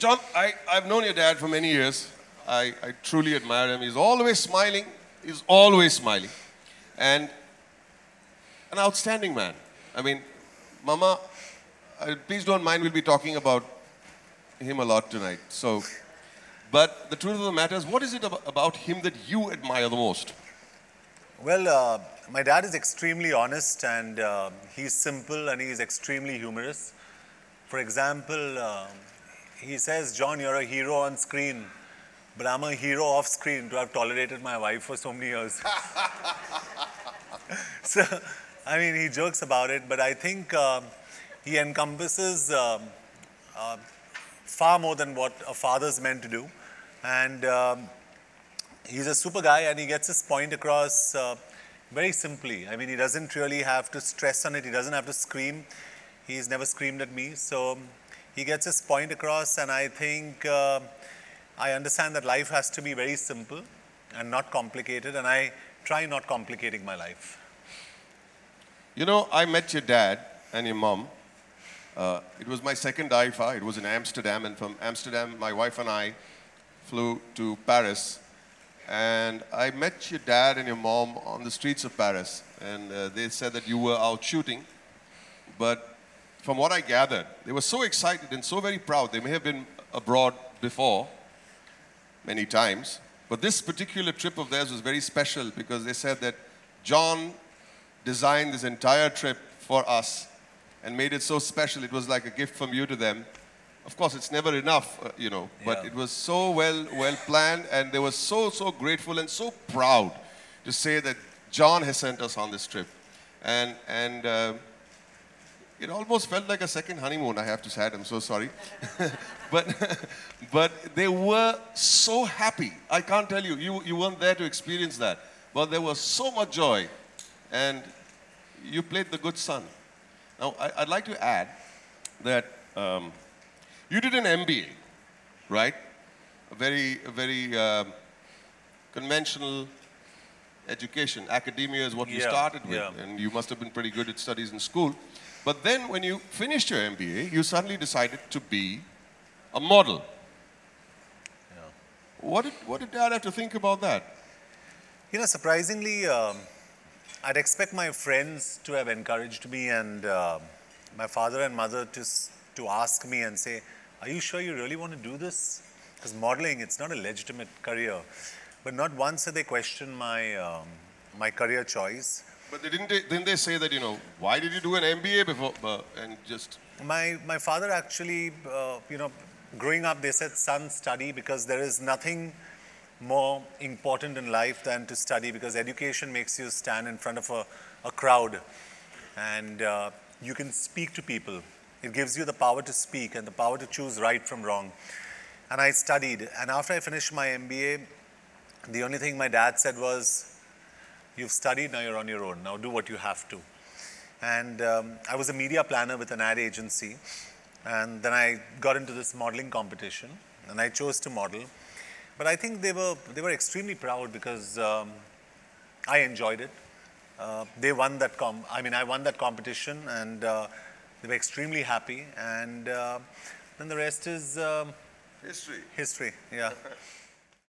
John, I've known your dad for many years. I truly admire him. He's always smiling. He's always smiling. And an outstanding man. I mean, Mama, please don't mind, we'll be talking about him a lot tonight. So, but the truth of the matter is, what is it about him that you admire the most? Well, my dad is extremely honest and he's simple and he's extremely humorous. For example, he says, John, you're a hero on screen, but I'm a hero off screen to have tolerated my wife for so many years. So, I mean, he jokes about it, but I think he encompasses far more than what a father's meant to do. And he's a super guy and he gets his point across very simply. I mean, he doesn't really have to stress on it. He doesn't have to scream. He's never screamed at me. So he gets his point across, and I think I understand that life has to be very simple and not complicated, and I try not complicating my life. You know, I met your dad and your mom. It was my second IFA. It was in Amsterdam, and from Amsterdam, my wife and I flew to Paris. And I met your dad and your mom on the streets of Paris, and they said that you were out shooting. But from what I gathered, they were so excited and so very proud. They may have been abroad before, many times. But this particular trip of theirs was very special because they said that John designed this entire trip for us and made it so special. It was like a gift from you to them. Of course, it's never enough, you know, but it was so well planned, and they were so grateful and so proud to say that John has sent us on this trip. And it almost felt like a second honeymoon, I have to say. I'm so sorry. but they were so happy. I can't tell you, you weren't there to experience that. But there was so much joy. And you played the good son. Now, I'd like to add that you did an MBA, right? A very conventional education. Academia is what you started with. And you must have been pretty good at studies in school. But then when you finished your MBA, you suddenly decided to be a model. What did Dad have to think about that? You know, surprisingly, I'd expect my friends to have encouraged me, and my father and mother to ask me and say, are you sure you really want to do this? Because modeling, it's not a legitimate career. But not once did they question my, my career choice. But didn't they say that, you know, why did you do an MBA before, and just... My father actually, you know, growing up, they said, son, study, because there is nothing more important in life than to study, because education makes you stand in front of a crowd and you can speak to people. It gives you the power to speak and the power to choose right from wrong. And I studied, and after I finished my MBA, the only thing my dad said was, you've studied, now you're on your own. Now do what you have to. And I was a media planner with an ad agency. And then I got into this modeling competition, and I chose to model. But I think they were extremely proud because I enjoyed it. They won that I won that competition, and they were extremely happy. And then the rest is history. History, yeah.